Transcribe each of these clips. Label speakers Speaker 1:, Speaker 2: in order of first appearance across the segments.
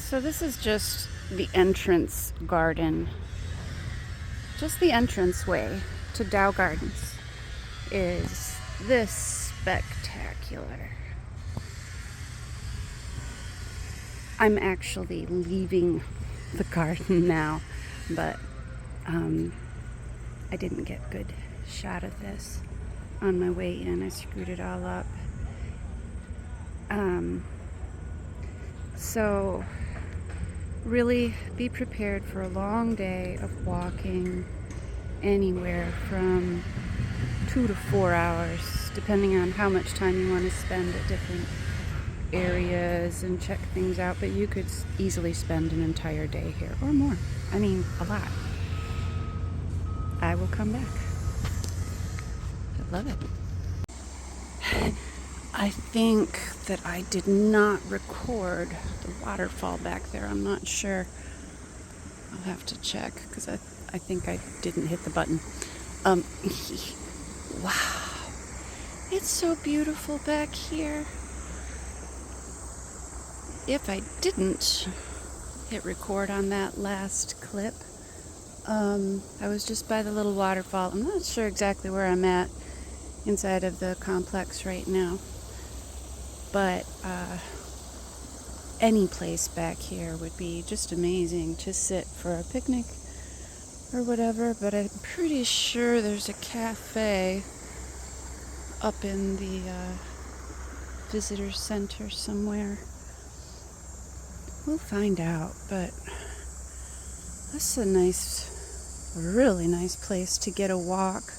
Speaker 1: So this is just the entrance garden. Just the entranceway to Dow Gardens is this spectacular. I'm actually leaving the garden now, but I didn't get a good shot of this on my way in. I screwed it all up. So really be prepared for a long day of walking, anywhere from 2 to 4 hours, depending on how much time you want to spend at different areas and check things out. But you could easily spend an entire day here or more. I mean, a lot. I will come back. I love it. I think that I did not record the waterfall back there. I'm not sure. I'll have to check because I think I didn't hit the button. Wow. It's so beautiful back here. If I didn't hit record on that last clip, I was just by the little waterfall. I'm not sure exactly where I'm at inside of the complex right now. But any place back here would be just amazing to sit for a picnic or whatever. But I'm pretty sure there's a cafe up in the visitor center somewhere. We'll find out, but this is a really nice place to get a walk.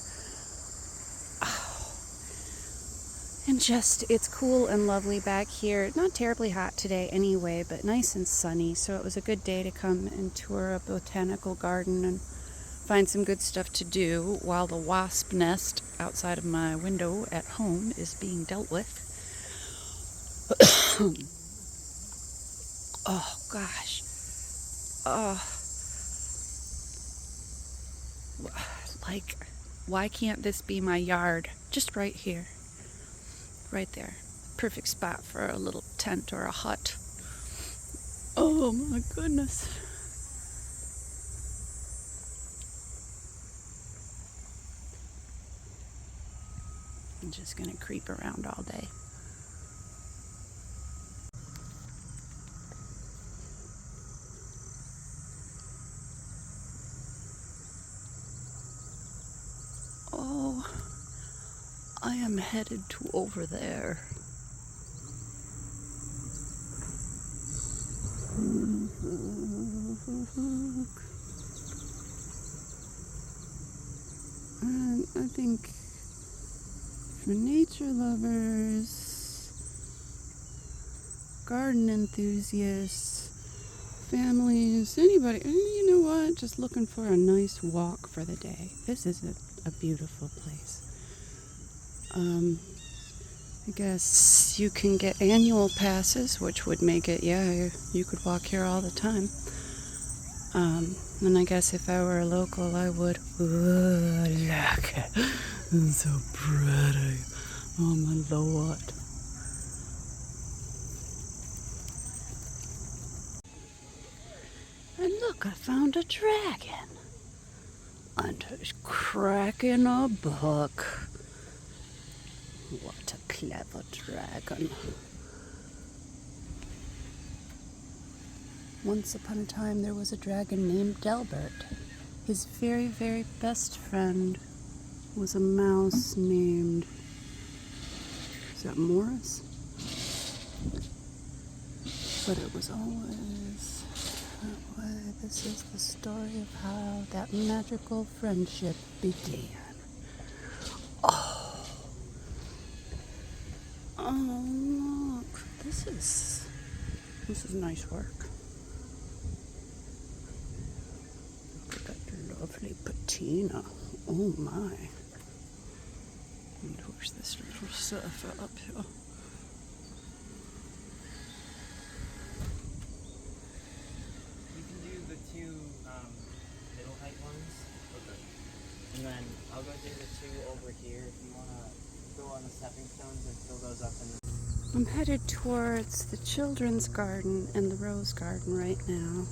Speaker 1: And just, it's cool and lovely back here. Not terribly hot today anyway, but nice and sunny. So it was a good day to come and tour a botanical garden and find some good stuff to do while the wasp nest outside of my window at home is being dealt with. Oh, gosh. Like, why can't this be my yard? Just right here. Right there. Perfect spot for a little tent or a hut. Oh my goodness. I'm just gonna creep around all day. Oh, I am headed to over there. And I think for nature lovers, garden enthusiasts, families, anybody, and you know what, just looking for a nice walk for the day. This is a beautiful place. I guess you can get annual passes, which would make it, you could walk here all the time. And I guess if I were a local, I would. Ooh, look, it's so pretty. Oh my Lord. And look, I found a dragon. And he's cracking a book. What a clever dragon. Once upon a time, there was a dragon named Delbert. His very, very best friend was a mouse named... Is that Morris? But it was always that way. This is the story of how that magical friendship began. Oh, look. This is nice work. Look at that lovely patina. Oh my. And where's this little surfer up here?
Speaker 2: You can do the two middle height ones. Okay. And then I'll go do the two over here if you want to go on the stepping stones and fill those up in the...
Speaker 1: I'm headed towards the children's garden and the rose garden right now.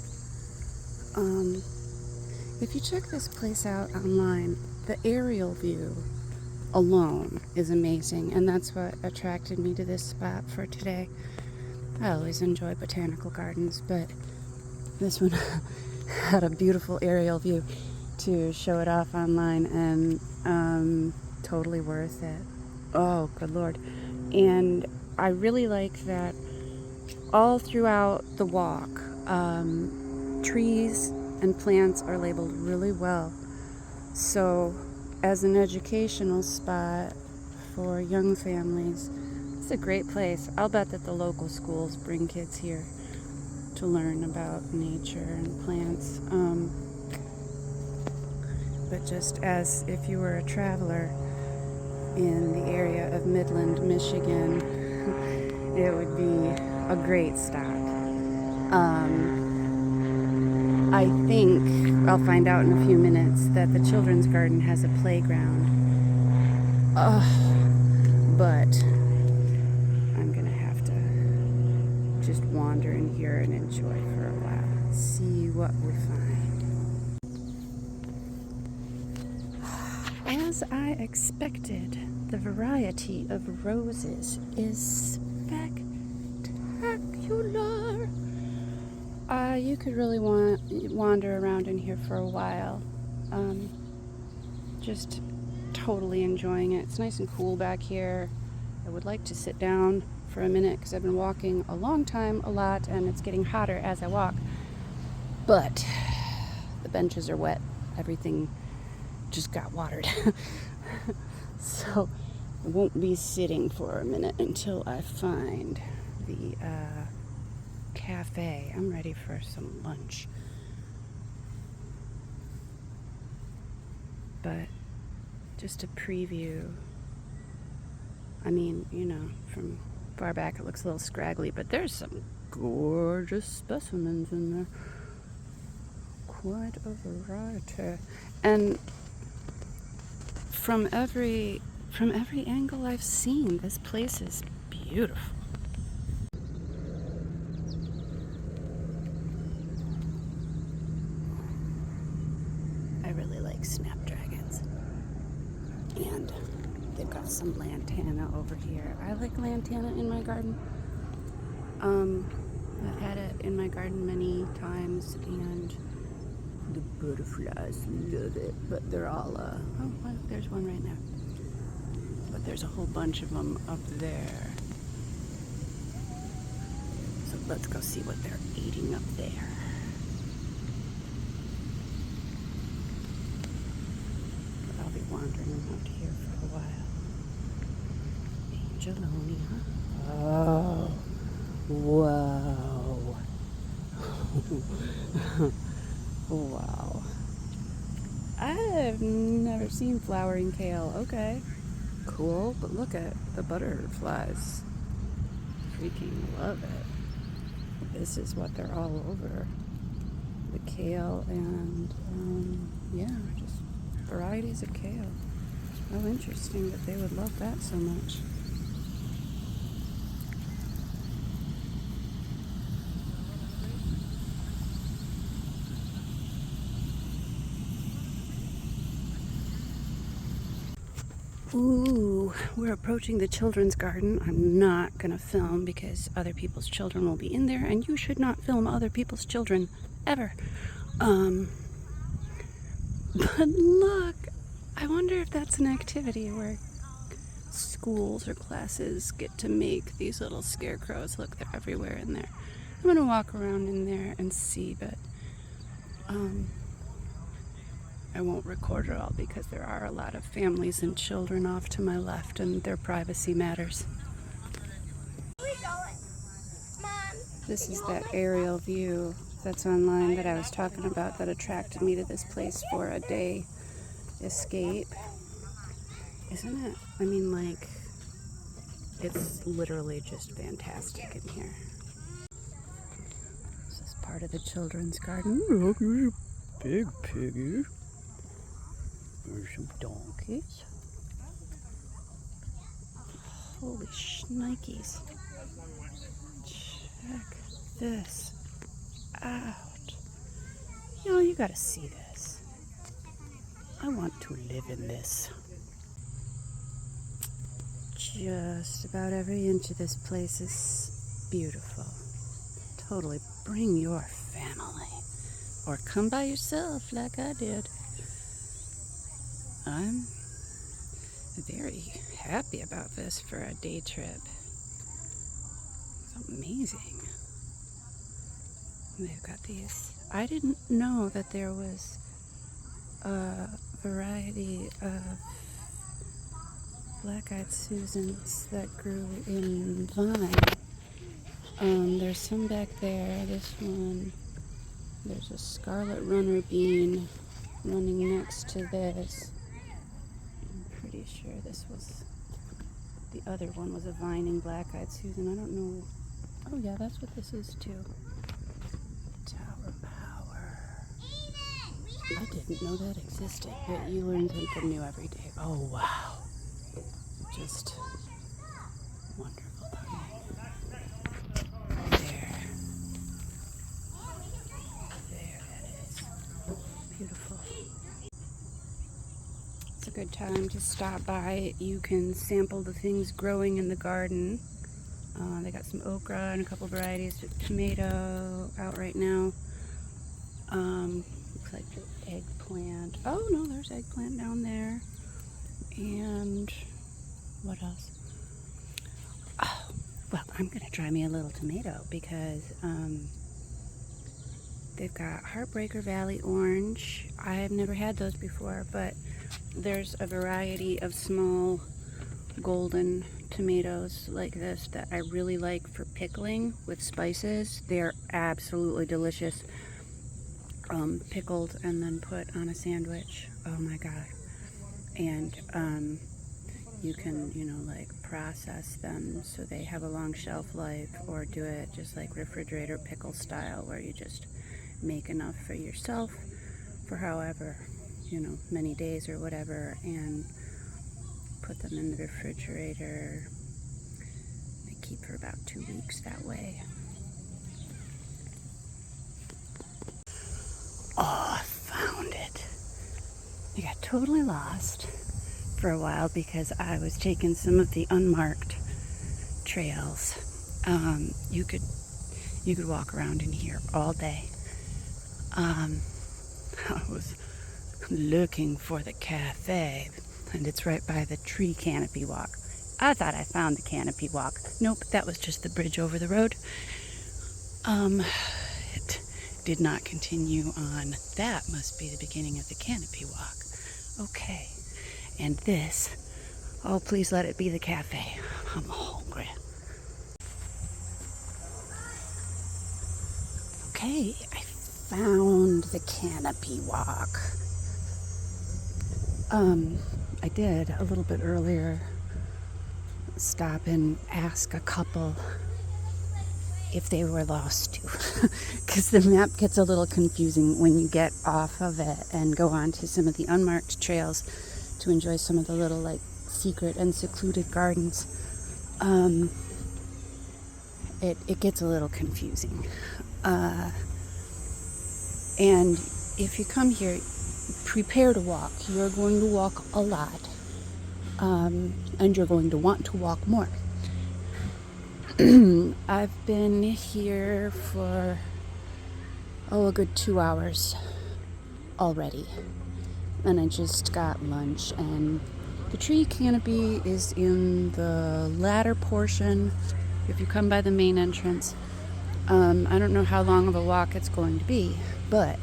Speaker 1: If you check this place out online, the aerial view alone is amazing, and that's what attracted me to this spot for today. I always enjoy botanical gardens, but this one had a beautiful aerial view to show it off online, and totally worth it. Oh, good Lord. And I really like that all throughout the walk, trees and plants are labeled really well. So, as an educational spot for young families, it's a great place. I'll bet that the local schools bring kids here to learn about nature and plants. But just as if you were a traveler in the area of Midland, Michigan, it would be a great stop. I think I'll find out in a few minutes that the children's garden has a playground. But I'm gonna have to just wander in here and enjoy for a while. See what we find. As I expected, the variety of roses is spectacular. You could really wander around in here for a while. Just totally enjoying it. It's nice and cool back here. I would like to sit down for a minute because I've been walking a long time, a lot, and it's getting hotter as I walk. But the benches are wet. Everything just got watered. So I won't be sitting for a minute until I find the cafe. I'm ready for some lunch. But just a preview. I mean, you know, from far back it looks a little scraggly, but there's some gorgeous specimens in there. Quite a variety. And from every angle I've seen, this place is beautiful. I really like snapdragons. And they've got some lantana over here. I like lantana in my garden. I've had it in my garden many times, and the butterflies love it. But they're all, oh, well, there's one right now. But there's a whole bunch of them up there. So let's go see what they're eating up there. I'll be wandering around here for a while. Angelonia. Oh, whoa. Wow. I've never seen flowering kale. Okay, cool, but look at the butterflies. Freaking love it. This is what they're all over. The kale and, yeah, just varieties of kale. How interesting that they would love that so much. Ooh, we're approaching the children's garden. I'm not gonna film because other people's children will be in there, and you should not film other people's children ever. But look, I wonder if that's an activity where schools or classes get to make these little scarecrows. Look, they're everywhere in there. I'm gonna walk around in there and see, but I won't record it all because there are a lot of families and children off to my left, and their privacy matters. This is that aerial view that's online that I was talking about that attracted me to this place for a day escape. Isn't it? I mean, like, it's literally just fantastic in here. This is part of the children's garden. Look, there's a big piggy. There's some donkeys. Holy shnikes. Check this out. Yo, you gotta see this. I want to live in this. Just about every inch of this place is beautiful. Totally bring your family. Or come by yourself like I did. I'm very happy about this for a day trip. It's amazing. They've got these. I didn't know that there was a variety of black-eyed Susans that grew in vine. There's some back there. This one. There's a scarlet runner bean running next to this. I'm pretty sure this was, the other one was a vining black-eyed Susan. I don't know. Oh yeah, that's what this is too. Tower Power. I didn't know that existed, but you learn something new every day. Oh wow. Just wonderful timing. There. There it is. Beautiful. It's a good time to stop by. You can sample the things growing in the garden. They got some okra and a couple varieties of tomato out right now. Looks like the eggplant. Oh no, there's eggplant down there. And what else? Oh, well, I'm gonna try me a little tomato because they've got Heartbreaker Valley Orange. I have never had those before, but there's a variety of small golden tomatoes like this that I really like for pickling with spices. They're absolutely delicious. Pickled and then put on a sandwich. Oh my god. And you can, like process them so they have a long shelf life, or do it just like refrigerator pickle style where you just make enough for yourself for however, many days or whatever, and put them in the refrigerator. They keep for about 2 weeks that way. Oh, I found it. I got totally lost for a while because I was taking some of the unmarked trails. You could walk around in here all day. I was looking for the cafe, and it's right by the tree canopy walk. I thought I found the canopy walk. Nope, that was just the bridge over the road. It did not continue on. That must be the beginning of the canopy walk. Okay. And this, oh, please let it be the cafe. I'm hungry. Okay, I found the canopy walk. I did a little bit earlier stop and ask a couple if they were lost too, because the map gets a little confusing when you get off of it and go on to some of the unmarked trails to enjoy some of the little secret and secluded gardens. It gets a little confusing. And if you come here, prepare to walk. You're going to walk a lot, and you're going to want to walk more. I've been here for, a good 2 hours already. And I just got lunch, and the tree canopy is in the latter portion if you come by the main entrance. I don't know how long of a walk it's going to be, but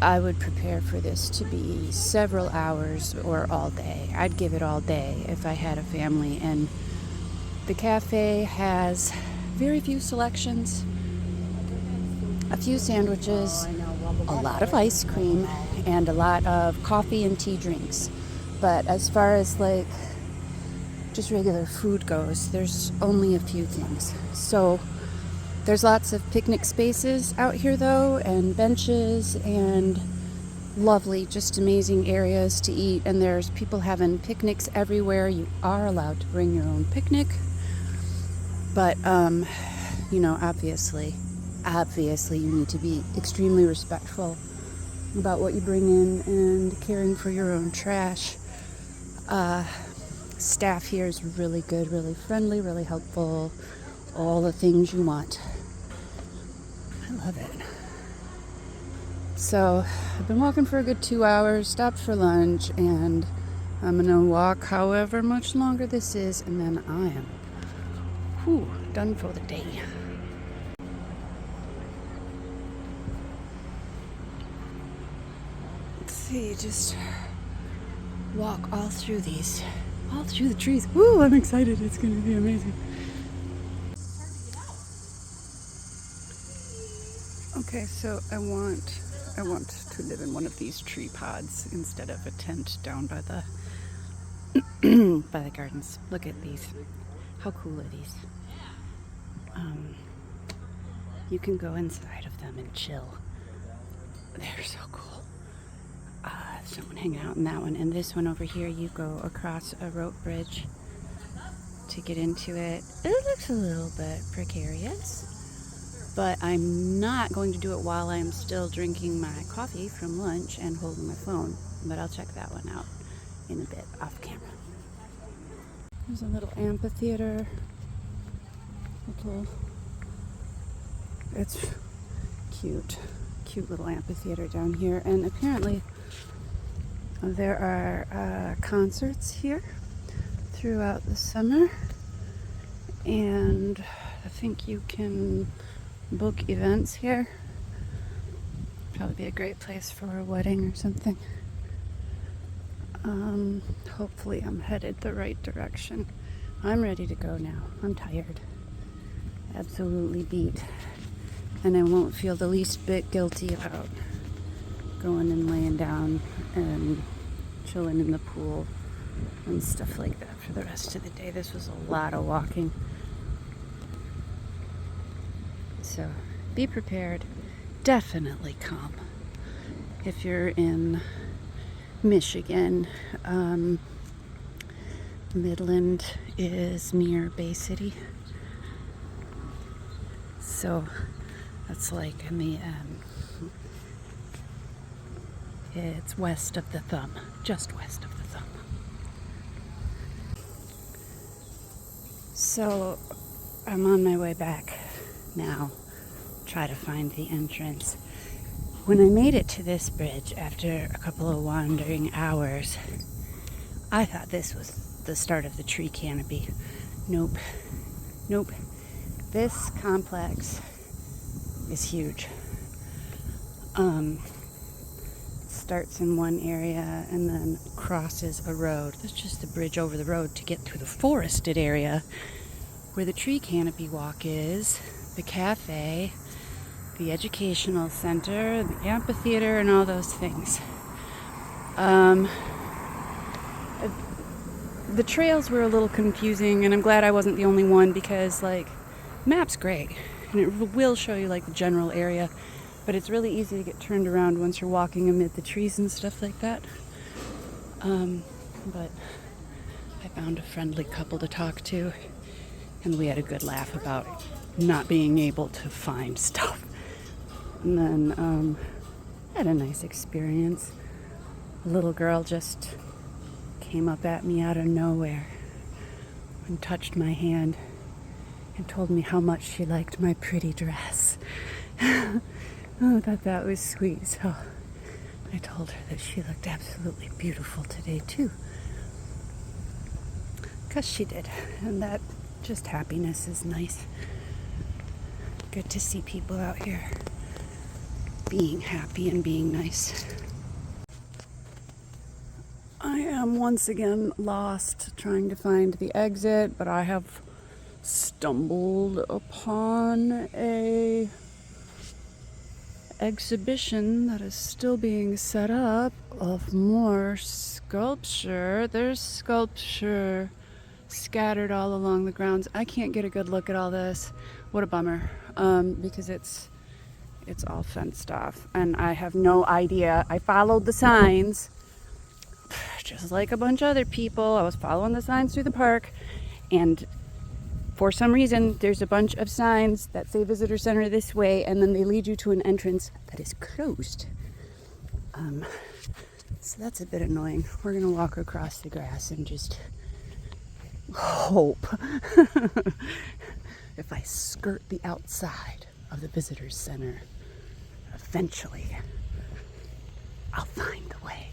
Speaker 1: I would prepare for this to be several hours or all day. I'd give it all day if I had a family. And the cafe has very few selections, a few sandwiches, a lot of ice cream, and a lot of coffee and tea drinks. But as far as just regular food goes, there's only a few things. So there's lots of picnic spaces out here though, and benches, and lovely, just amazing areas to eat. And there's people having picnics everywhere. You are allowed to bring your own picnic, but you know, obviously you need to be extremely respectful about what you bring in and caring for your own trash. Staff here is really good, really friendly, really helpful, all the things you want. I love it. So I've been walking for a good 2 hours, stopped for lunch, and I'm gonna walk however much longer this is, and then I am done for the day. Let's see, just walk all through the trees. Woo, I'm excited. It's gonna be amazing. Okay, so I want to live in one of these tree pods instead of a tent down by the by the gardens. Look at these. How cool are these? You can go inside of them and chill. They're so cool. Someone hanging out in that one. And this one over here, you go across a rope bridge to get into it. It looks a little bit precarious, but I'm not going to do it while I'm still drinking my coffee from lunch and holding my phone. But I'll check that one out in a bit off camera. There's a little amphitheater. It's cute little amphitheater down here, and apparently there are concerts here throughout the summer, and I think you can book events here. Probably be a great place for a wedding or something. Hopefully I'm headed the right direction. I'm ready to go now. I'm tired. Absolutely beat. And I won't feel the least bit guilty about going and laying down and chilling in the pool and stuff like that for the rest of the day. This was a lot of walking. So be prepared. Definitely come. If you're in Michigan, Midland is near Bay City. So that's like in the it's west of the thumb, just west of the thumb. So I'm on my way back now, try to find the entrance. When I made it to this bridge after a couple of wandering hours, I thought this was the start of the tree canopy. Nope. This complex is huge. Starts in one area and then crosses a road. That's just the bridge over the road to get to the forested area where the tree canopy walk is, the cafe, the educational center, the amphitheater, and all those things. The trails were a little confusing, and I'm glad I wasn't the only one, because like, map's great and it will show you like the general area, but it's really easy to get turned around once you're walking amid the trees and stuff like that. But I found a friendly couple to talk to, and we had a good laugh about not being able to find stuff. And then I had a nice experience. A little girl just came up at me out of nowhere and touched my hand and told me how much she liked my pretty dress. Oh, I thought that was sweet. So I told her that she looked absolutely beautiful today too. 'Cause she did. And that just happiness is nice. Good to see people out here being happy and being nice. I am once again lost trying to find the exit, but I have stumbled upon a exhibition that is still being set up of more sculpture. There's sculpture scattered all along the grounds. I can't get a good look at all this. What a bummer, because it's all fenced off, and I have no idea. I followed the signs just like a bunch of other people. I was following the signs through the park, and for some reason, there's a bunch of signs that say visitor center this way, and then they lead you to an entrance that is closed. So that's a bit annoying. We're going to walk across the grass and just hope if I skirt the outside of the visitor center, eventually I'll find the way.